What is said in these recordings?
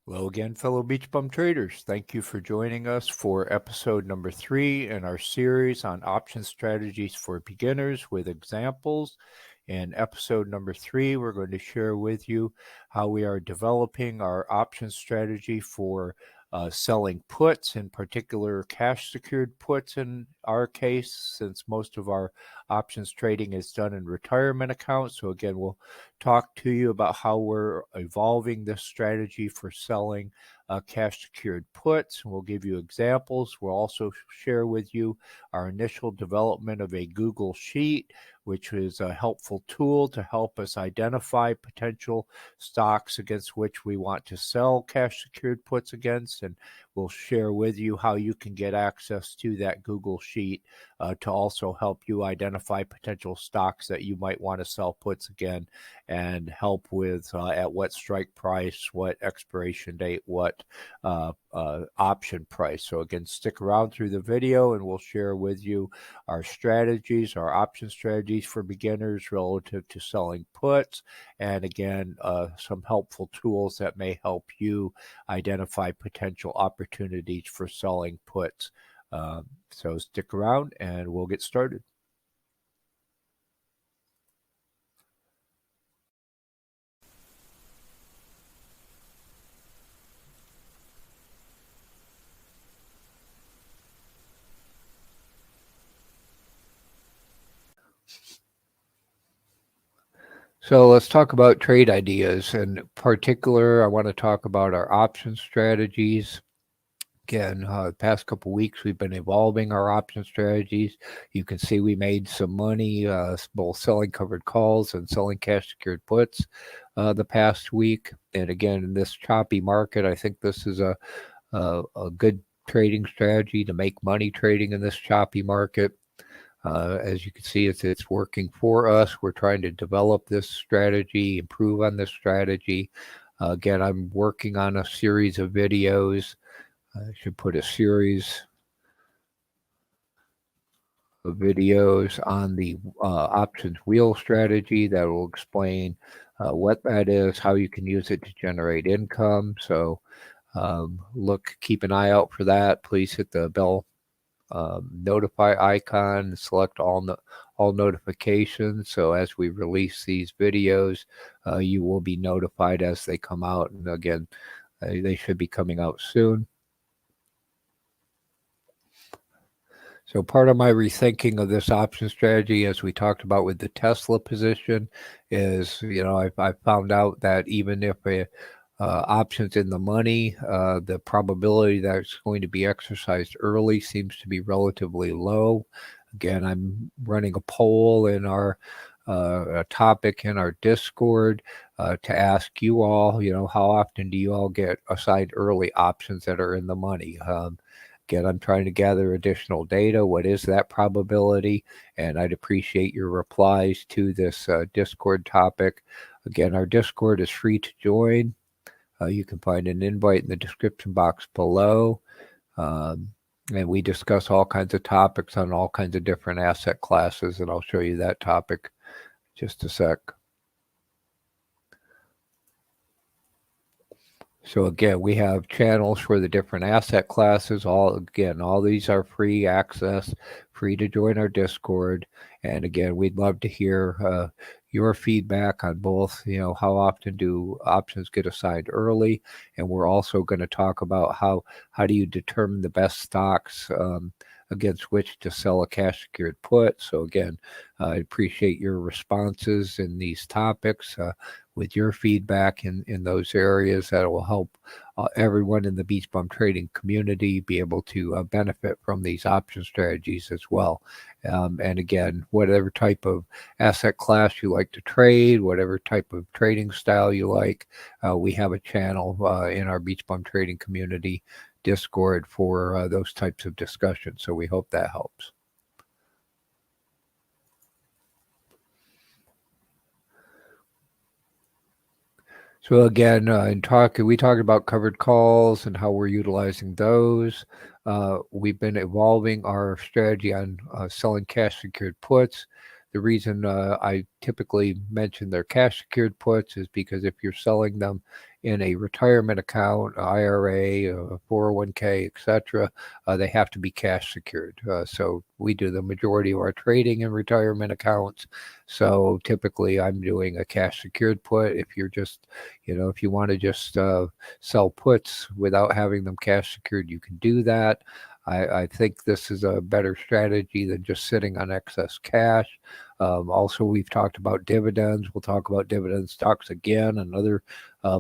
Hello again, fellow BeachBum traders. Thank you for joining us for episode number 3 in our series on option strategies for beginners with examples. In episode number 3, we're going to share with you how we are developing our option strategy for selling puts, in particular cash secured puts in our case, since most of our options trading is done in retirement accounts. So again, we'll talk to you about how we're evolving this strategy for selling cash secured puts. We'll give you examples. We'll also share with you our initial development of a Google Sheet, which is a helpful tool to help us identify potential stocks against which we want to sell cash secured puts against. And we'll share with you how you can get access to that Google Sheet to also help you identify potential stocks that you might want to sell puts again, and help with at what strike price, what expiration date, what option price. So again, stick around through the video and we'll share with you our strategies, our option strategies for beginners relative to selling puts, and again, some helpful tools that may help you identify potential opportunities for selling puts. So stick around and we'll get started. So let's talk about trade ideas. In particular, I want to talk about our option strategies. Again, the past couple weeks, we've been evolving our option strategies. You can see we made some money both selling covered calls and selling cash secured puts the past week. And again, in this choppy market, I think this is a good trading strategy to make money trading in this choppy market. As you can see, it's working for us. We're trying to develop this strategy, improve on this strategy. Again, I'm working on a series of videos. I should put a series of videos on the options wheel strategy that will explain what that is, how you can use it to generate income. So keep an eye out for that. Please hit the bell notify icon, select all notifications. So as we release these videos, you will be notified as they come out. And again, they should be coming out soon. So part of my rethinking of this option strategy, as we talked about with the Tesla position, is, I found out that even if options in the money, the probability that it's going to be exercised early seems to be relatively low. Again, I'm running a poll in our a topic in our Discord to ask you all, how often do you all get assigned early options that are in the money? Again, I'm trying to gather additional data. What is that probability? And I'd appreciate your replies to this Discord topic. Again, our Discord is free to join. You can find an invite in the description box below. And we discuss all kinds of topics on all kinds of different asset classes, and I'll show you that topic in just a sec. So again, we have channels for the different asset classes. All these are free access, free to join our Discord. And again, we'd love to hear your feedback on both, how often do options get assigned early? And we're also going to talk about how do you determine the best stocks against which to sell a cash secured put. So again, I appreciate your responses in these topics. With your feedback in those areas, that will help everyone in the BeachBum trading community be able to benefit from these option strategies as well. And again, whatever type of asset class you like to trade, whatever type of trading style you like, we have a channel in our BeachBum trading community Discord for those types of discussions. So we hope that helps. So again, we talked about covered calls and how we're utilizing those. We've been evolving our strategy on selling cash secured puts. The reason I typically mention their cash secured puts is because if you're selling them in a retirement account, IRA, 401k, etc., they have to be cash secured. So we do the majority of our trading in retirement accounts. So typically I'm doing a cash secured put. If you're just, if you want to just sell puts without having them cash secured, you can do that. I think this is a better strategy than just sitting on excess cash. Also, we've talked about dividends. We'll talk about dividend stocks again, another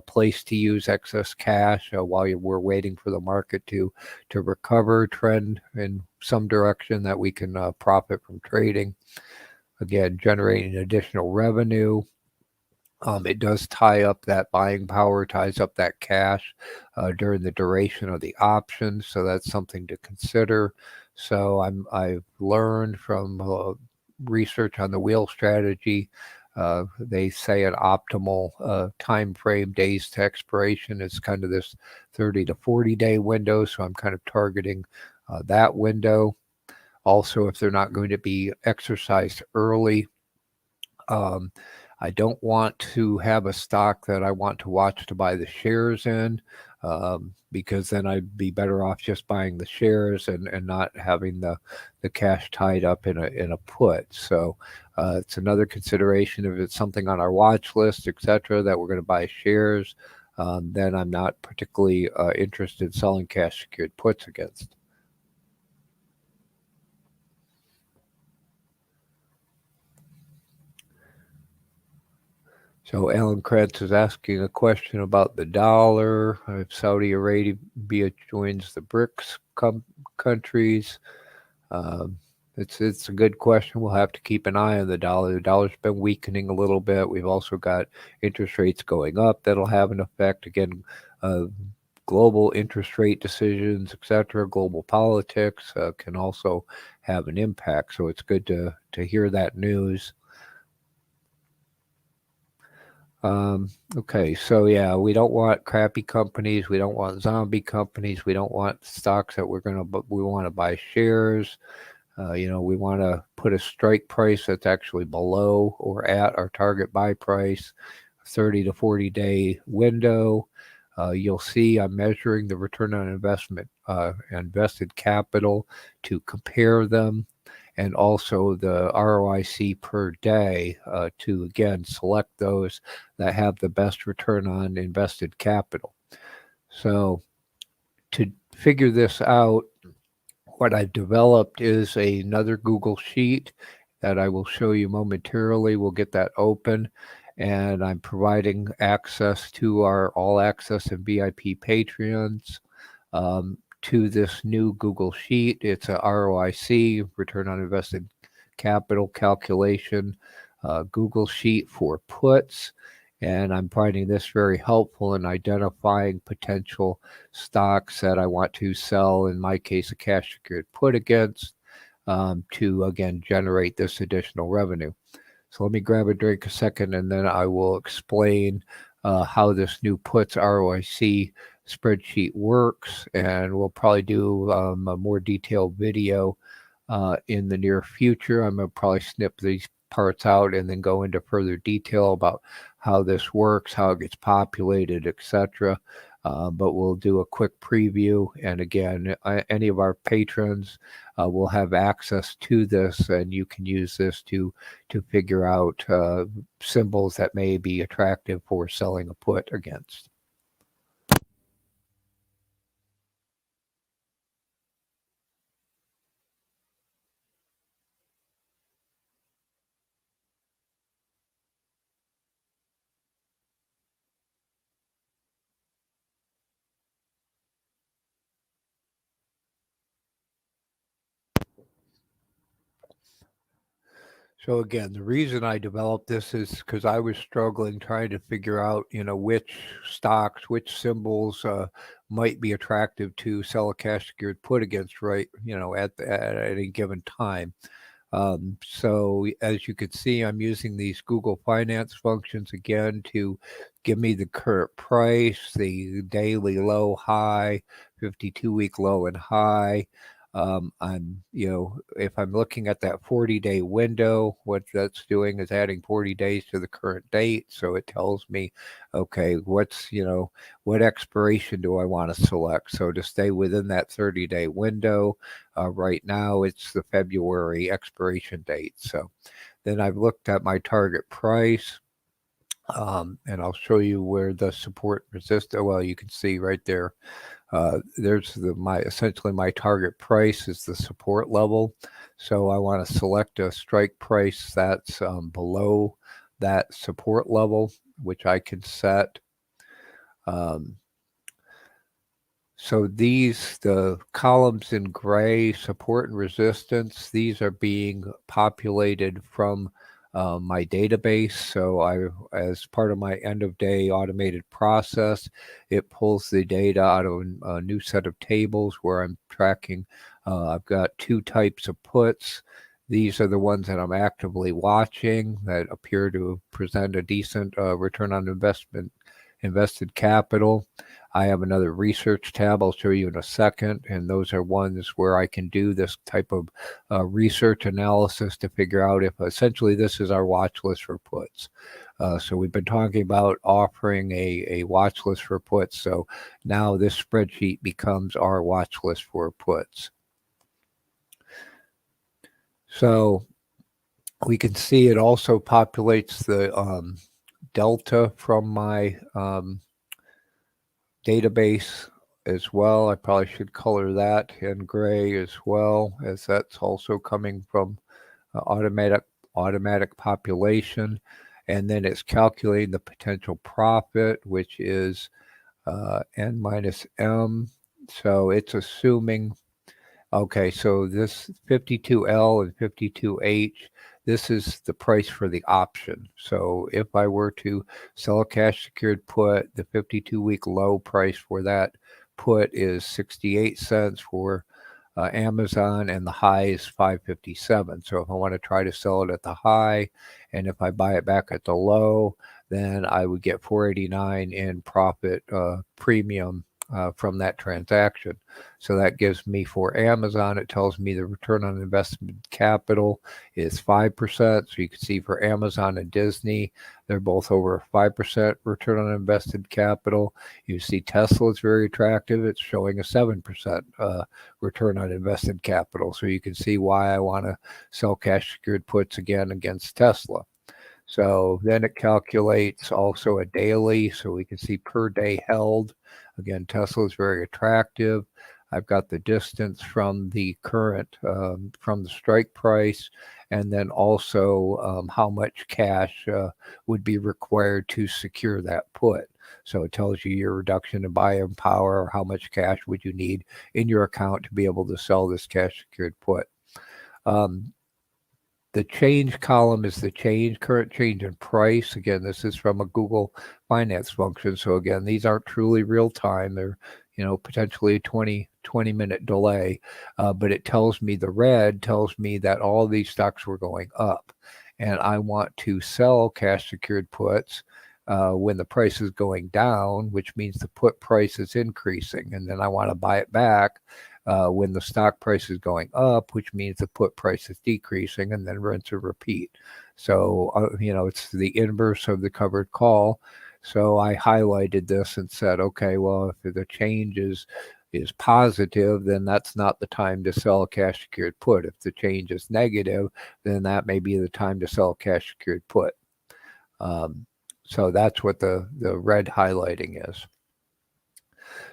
place to use excess cash while we're waiting for the market to recover, trend in some direction that we can profit from trading. Again, generating additional revenue. It does tie up that buying power, ties up that cash during the duration of the option, so that's something to consider. So I've learned from research on the wheel strategy. They say an optimal time frame, days to expiration, is kind of this 30 to 40 day window. So I'm kind of targeting that window. Also, if they're not going to be exercised early, I don't want to have a stock that I want to watch to buy the shares in, because then I'd be better off just buying the shares and not having the cash tied up in a put. So it's another consideration. If it's something on our watch list, etc., that we're going to buy shares, then I'm not particularly interested in selling cash secured puts against. So Alan Kretz is asking a question about the dollar. If Saudi Arabia joins the BRICS countries, it's a good question. We'll have to keep an eye on the dollar. The dollar's been weakening a little bit. We've also got interest rates going up that'll have an effect. Again, global interest rate decisions, etc., global politics can also have an impact. So it's good to hear that news. Okay, so yeah, we don't want crappy companies. We don't want zombie companies. We don't want stocks that we want to buy shares. We want to put a strike price that's actually below or at our target buy price, 30 to 40 day window. You'll see I'm measuring the return on investment, invested capital, to compare them, and also the ROIC per day to, again, select those that have the best return on invested capital. So to figure this out, what I've developed is another Google Sheet that I will show you momentarily. We'll get that open, and I'm providing access to our All Access and VIP Patreons to this new Google Sheet. It's a ROIC, return on invested capital calculation, Google Sheet for puts. And I'm finding this very helpful in identifying potential stocks that I want to sell, in my case, a cash secured put against, to, again, generate this additional revenue. So let me grab a drink a second, and then I will explain how this new puts ROIC spreadsheet works, and we'll probably do a more detailed video in the near future. I'm going to probably snip these parts out and then go into further detail about how this works, how it gets populated, etc. But we'll do a quick preview, and again, any of our patrons will have access to this, and you can use this to figure out symbols that may be attractive for selling a put against. So again, the reason I developed this is because I was struggling trying to figure out, which stocks, which symbols might be attractive to sell a cash secured put against, right? At any given time. So as you can see, I'm using these Google Finance functions again to give me the current price, the daily low, high, 52-week low and high. If I'm looking at that 40-day window, what that's doing is adding 40 days to the current date. So it tells me, okay, what expiration do I want to select? So to stay within that 30-day window, right now it's the February expiration date. So then I've looked at my target price. And I'll show you where the support resistance. Well, you can see right there. There's essentially my target price is the support level. So I want to select a strike price that's below that support level, which I can set. So the columns in gray, support and resistance, these are being populated from my database. So as part of my end of day automated process, it pulls the data out of a new set of tables where I'm tracking. I've got two types of puts. These are the ones that I'm actively watching that appear to present a decent return on invested capital. I have another research tab I'll show you in a second, and those are ones where I can do this type of research analysis to figure out if essentially this is our watch list for puts. So we've been talking about offering a watch list for puts. So now this spreadsheet becomes our watch list for puts. So we can see it also populates the delta from my database as well. I probably should color that in gray as well, as that's also coming from automatic population. And then it's calculating the potential profit, which is n minus m. So it's assuming, okay, so this 52L and 52H, this is the price for the option. So if I were to sell a cash secured put, the 52-week low price for that put is 68 cents for Amazon, and the high is 5.57. So if I want to try to sell it at the high, and if I buy it back at the low, then I would get 4.89 in profit premium from that transaction. So that gives me, for Amazon, it tells me the return on investment capital is 5%. So you can see for Amazon and Disney, they're both over 5% return on invested capital. You see Tesla is very attractive. It's showing a 7% return on invested capital. So you can see why I want to sell cash secured puts again against Tesla. So then it calculates also a daily, so we can see per day held. Again, Tesla is very attractive. I've got the distance from the current, from the strike price, and then also how much cash would be required to secure that put. So it tells you your reduction in buying power, or how much cash would you need in your account to be able to sell this cash secured put. The change column is the current change in price. Again, this is from a Google Finance function. So again, these aren't truly real time. They're, potentially a 20-minute delay. But it tells me, the red tells me that all these stocks were going up. And I want to sell cash secured puts when the price is going down, which means the put price is increasing. And then I want to buy it back when the stock price is going up, which means the put price is decreasing, and then rinse and repeat. So, it's the inverse of the covered call. So I highlighted this and said, okay, well, if the change is positive, then that's not the time to sell a cash secured put. If the change is negative, then that may be the time to sell a cash secured put. So that's what the red highlighting is.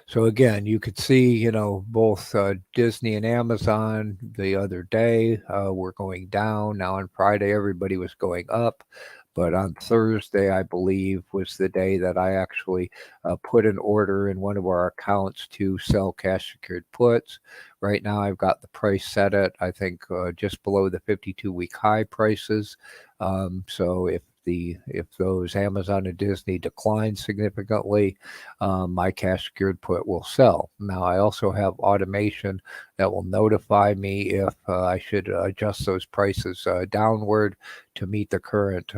So again, you could see, both Disney and Amazon the other day were going down. Now on Friday, everybody was going up. But on Thursday, I believe, was the day that I actually put an order in one of our accounts to sell cash secured puts. Right now, I've got the price set at, I think, just below the 52-week high prices. So if those Amazon and Disney decline significantly, my cash secured put will sell. Now, I also have automation that will notify me if I should adjust those prices downward to meet the current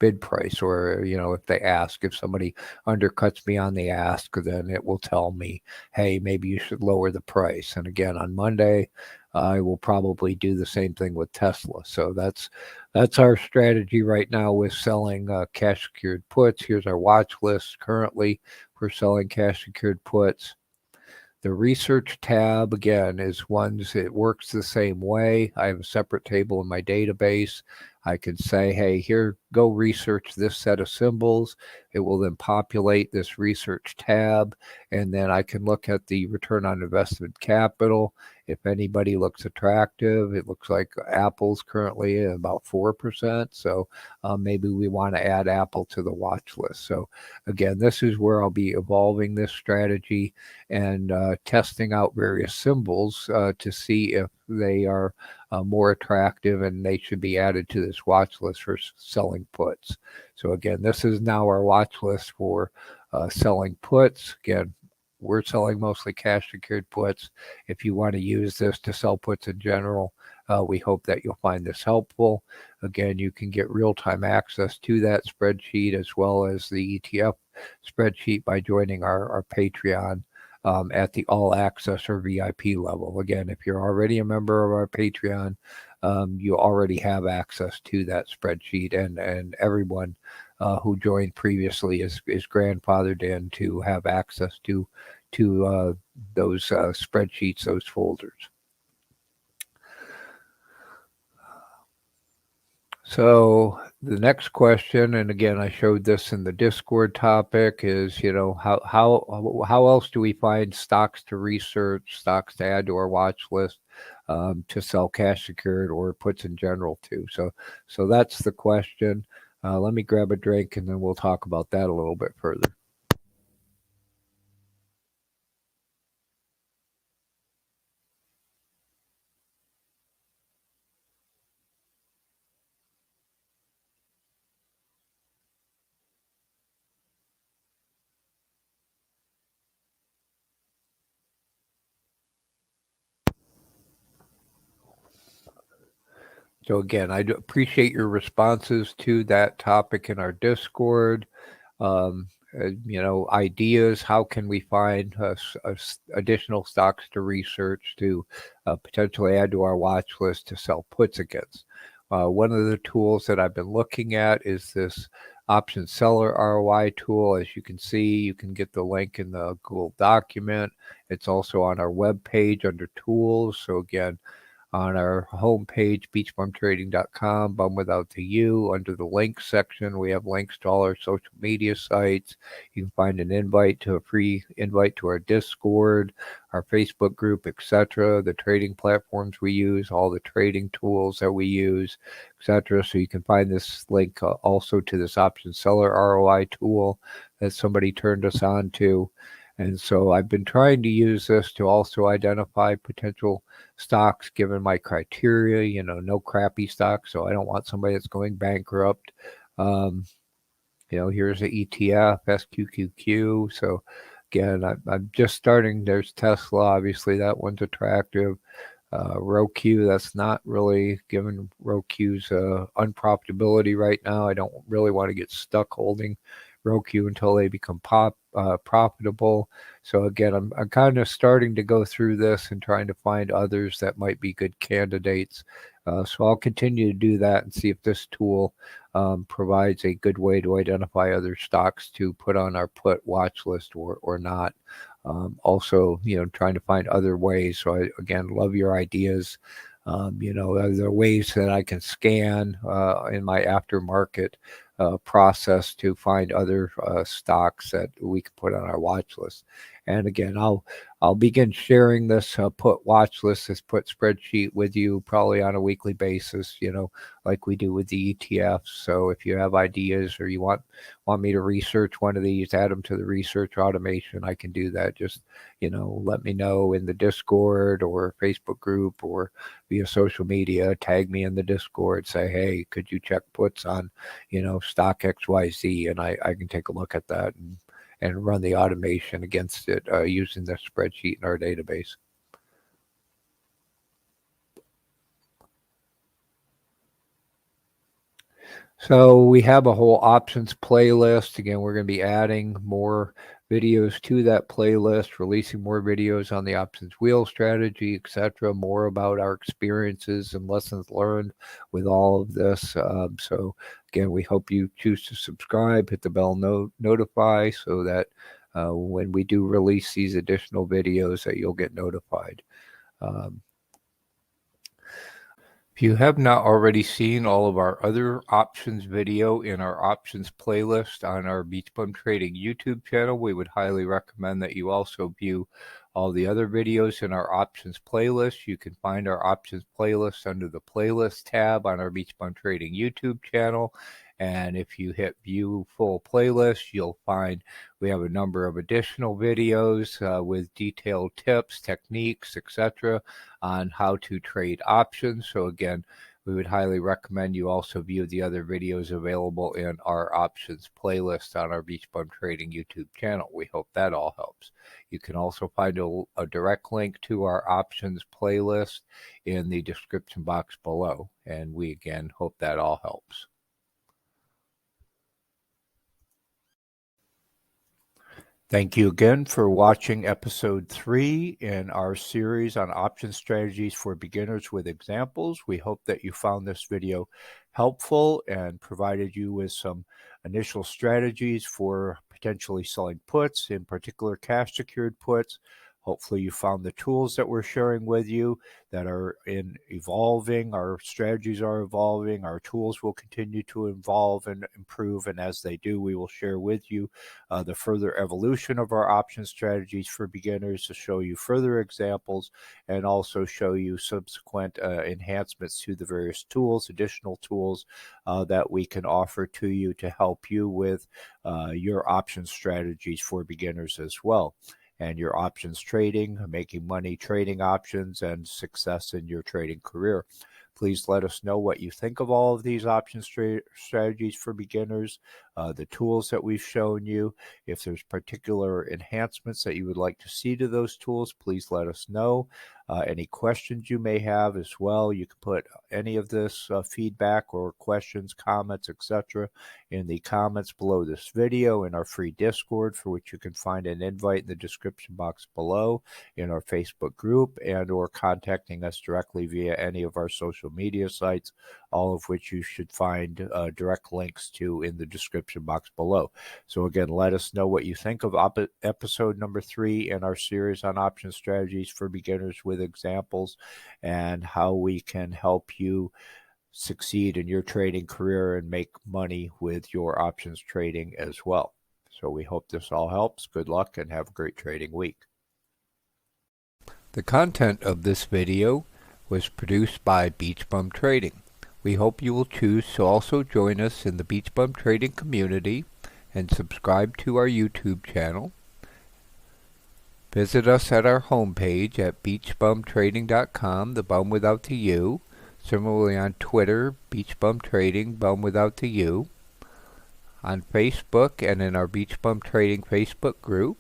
bid price, or if they ask, if somebody undercuts me on the ask, then it will tell me, hey, maybe you should lower the price. And again, on Monday, I will probably do the same thing with Tesla. So that's our strategy right now with selling cash secured puts. Here's our watch list currently for selling cash secured puts. The research tab, again, is ones, it works the same way. I have a separate table in my database. I can say, hey, here, go research this set of symbols. It will then populate this research tab, and then I can look at the return on invested capital. If anybody looks attractive, it looks like Apple's currently at about 4%. So maybe we want to add Apple to the watch list. So again, this is where I'll be evolving this strategy and testing out various symbols to see if they are more attractive and they should be added to this watch list for selling puts. So again, this is now our watch list for selling puts. Again, we're selling mostly cash secured puts. If you want to use this to sell puts in general, we hope that you'll find this helpful. Again, you can get real-time access to that spreadsheet as well as the ETF spreadsheet by joining our Patreon at the all access or VIP level. Again, if you're already a member of our Patreon, you already have access to that spreadsheet, and everyone who joined previously is grandfathered in to have access to those spreadsheets, those folders. So the next question, and again, I showed this in the Discord topic, is how else do we find stocks to research, stocks to add to our watch list, to sell cash secured or puts in general too. So that's the question. Let me grab a drink and then we'll talk about that a little bit further. So again, I do appreciate your responses to that topic in our Discord. Ideas. How can we find additional stocks to research to potentially add to our watch list to sell puts against? One of the tools that I've been looking at is this option seller ROI tool. As you can see, you can get the link in the Google document. It's also on our web page under tools. So again, on our homepage, beachbumtrading.com, bum without the U. Under the links section, we have links to all our social media sites. You can find an invite to a free invite to our Discord, our Facebook group, etc., the trading platforms we use, all the trading tools that we use, etc. So you can find this link also to this option seller ROI tool that somebody turned us on to. And so I've been trying to use this to also identify potential stocks given my criteria, no crappy stocks. So I don't want somebody that's going bankrupt. Here's the ETF, SQQQ. So again, I'm just starting. There's Tesla, obviously that one's attractive. ROIC, that's not really, given ROIC's unprofitability right now. I don't really want to get stuck holding ROIC until they become profitable. So again, I'm kind of starting to go through this and trying to find others that might be good candidates. So I'll continue to do that and see if this tool provides a good way to identify other stocks to put on our put watch list or not. Also, trying to find other ways. So I, again, love your ideas. Are there ways that I can scan in my aftermarket process to find other stocks that we can put on our watch list? And again, I'll begin sharing this put watch list, this put spreadsheet with you probably on a weekly basis, like we do with the ETFs. So if you have ideas or you want me to research one of these, add them to the research automation, I can do that. Just, let me know in the Discord or Facebook group or via social media, tag me in the Discord, say, hey, could you check puts on, stock XYZ? And I can take a look at that and run the automation against it using the spreadsheet in our database. So we have a whole options playlist. Again, we're going to be adding more videos to that playlist, releasing more videos on the options wheel strategy, etc., more about our experiences and lessons learned with all of this. So again, we hope you choose to subscribe, hit the bell notify so that when we do release these additional videos that you'll get notified. If you have not already seen all of our other options video in our options playlist on our BeachBum Trading YouTube channel, we would highly recommend that you also view all the other videos in our options playlist. You can find our options playlist under the playlist tab on our BeachBum Trading YouTube channel. And if you hit view full playlist, you'll find we have a number of additional videos with detailed tips, techniques, etc., on how to trade options. So again, we would highly recommend you also view the other videos available in our options playlist on our BeachBum Trading YouTube channel. We hope that all helps. You can also find a direct link to our options playlist in the description box below. And we again hope that all helps. Thank you again for watching episode 3 in our series on option strategies for beginners with examples. We hope that you found this video helpful and provided you with some initial strategies for potentially selling puts, in particular cash secured puts. Hopefully you found the tools that we're sharing with you that are evolving. Our strategies are evolving. Our tools will continue to evolve and improve. And as they do, we will share with you the further evolution of our option strategies for beginners to show you further examples and also show you subsequent enhancements to the various tools, additional tools that we can offer to you to help you with your option strategies for beginners as well, and your options trading, making money trading options, and success in your trading career. Please let us know what you think of all of these option strategies for beginners, the tools that we've shown you. If there's particular enhancements that you would like to see to those tools, please let us know. Any questions you may have as well, you can put any of this feedback or questions, comments, etc. in the comments below this video in our free Discord, for which you can find an invite in the description box below, in our Facebook group, and or contacting us directly via any of our social media sites, all of which you should find direct links to in the description box below. So again, let us know what you think of episode number 3 in our series on option strategies for beginners with examples, and how we can help you succeed in your trading career and make money with your options trading as well. So we hope this all helps. Good luck and have a great trading week. The content of this video was produced by BeachBum Trading. We hope you will choose to also join us in the BeachBum Trading community and subscribe to our YouTube channel. Visit us at our homepage at beachbumtrading.com, the bum without the U. Similarly on Twitter, BeachBum Trading, bum without the U. On Facebook and in our BeachBum Trading Facebook group.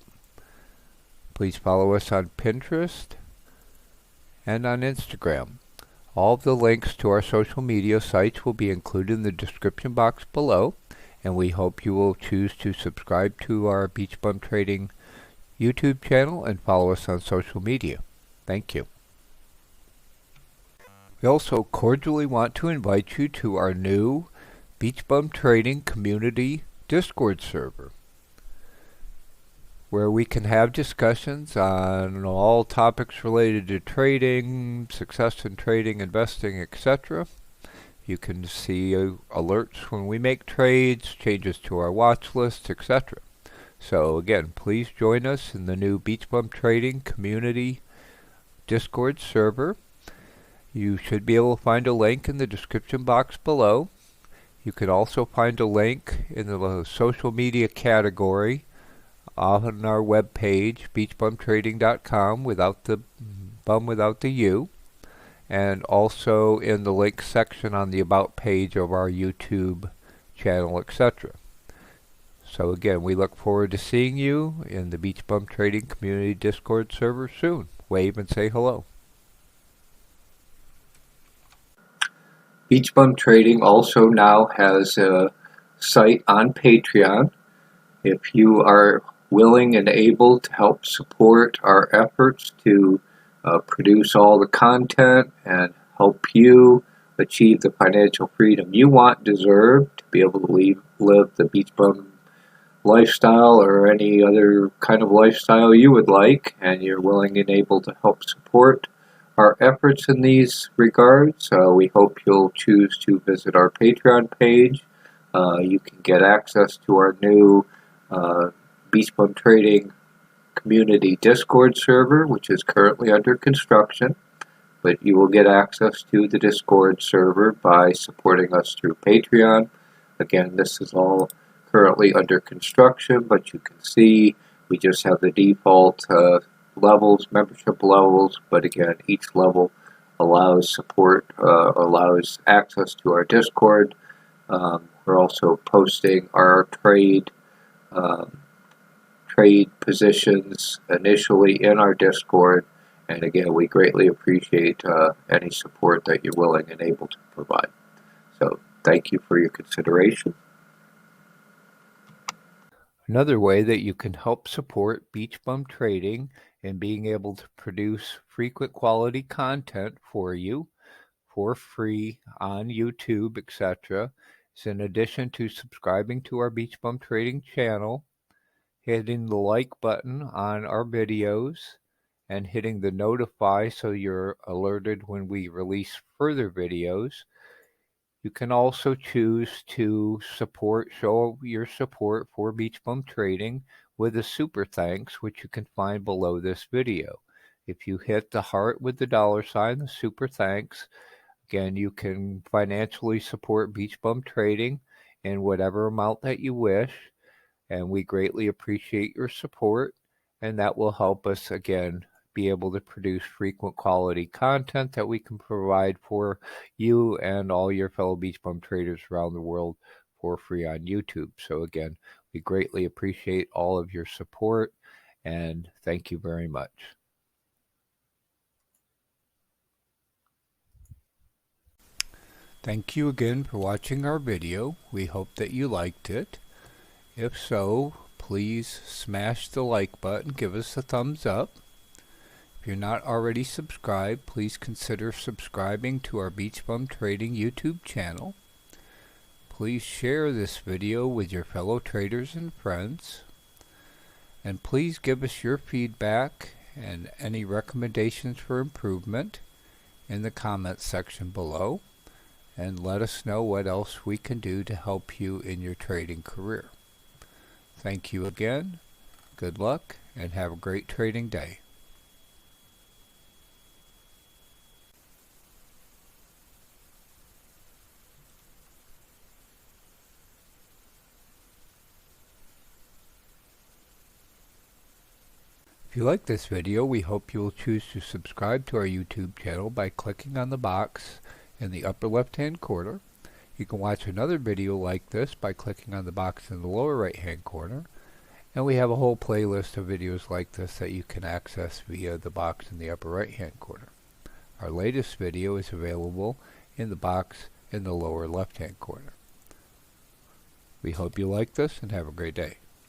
Please follow us on Pinterest and on Instagram. All of the links to our social media sites will be included in the description box below, and we hope you will choose to subscribe to our BeachBum Trading YouTube channel and follow us on social media. Thank you. We also cordially want to invite you to our new BeachBum Trading Community Discord server, where we can have discussions on all topics related to trading, success in trading, investing, etc. You can see alerts when we make trades, changes to our watch list, etc. So again, please join us in the new BeachBum Trading Community Discord server. You should be able to find a link in the description box below. You can also find a link in the social media category on our webpage, beachbumtrading.com, without the bum without the U, and also in the link section on the About page of our YouTube channel, etc. So again, we look forward to seeing you in the BeachBum Trading Community Discord server soon. Wave and say hello. BeachBum Trading also now has a site on Patreon. If you are willing and able to help support our efforts to produce all the content and help you achieve the financial freedom you want, deserve, to be able to live the BeachBum lifestyle or any other kind of lifestyle you would like, and you're willing and able to help support our efforts in these regards, we hope you'll choose to visit our Patreon page. You can get access to our new BeachBum Trading Community Discord server, which is currently under construction, but you will get access to the Discord server by supporting us through Patreon. Again, this is all currently under construction, but you can see we just have the default levels, membership levels, but again, each level allows support, allows access to our Discord. We're also posting our trade positions initially in our Discord, and again, we greatly appreciate any support that you're willing and able to provide. So thank you for your consideration. Another way that you can help support BeachBum Trading and being able to produce frequent quality content for you for free on YouTube, etc., is in addition to subscribing to our BeachBum Trading channel, hitting the like button on our videos, and hitting the notify so you're alerted when we release further videos. You can also choose to show your support for BeachBum Trading with a super thanks, which you can find below this video. If you hit the heart with the $sign, the super thanks, again, you can financially support BeachBum Trading in whatever amount that you wish, and we greatly appreciate your support, and that will help us, again, be able to produce frequent quality content that we can provide for you and all your fellow BeachBum traders around the world for free on YouTube. So again, we greatly appreciate all of your support, and thank you very much. Thank you again for watching our video. We hope that you liked it. If so, please smash the like button, give us a thumbs up. If you're not already subscribed, please consider subscribing to our BeachBum Trading YouTube channel. Please share this video with your fellow traders and friends. And please give us your feedback and any recommendations for improvement in the comments section below. And let us know what else we can do to help you in your trading career. Thank you again, good luck, and have a great trading day. If you like this video, we hope you will choose to subscribe to our YouTube channel by clicking on the box in the upper left-hand corner. You can watch another video like this by clicking on the box in the lower right-hand corner. And we have a whole playlist of videos like this that you can access via the box in the upper right-hand corner. Our latest video is available in the box in the lower left-hand corner. We hope you like this and have a great day.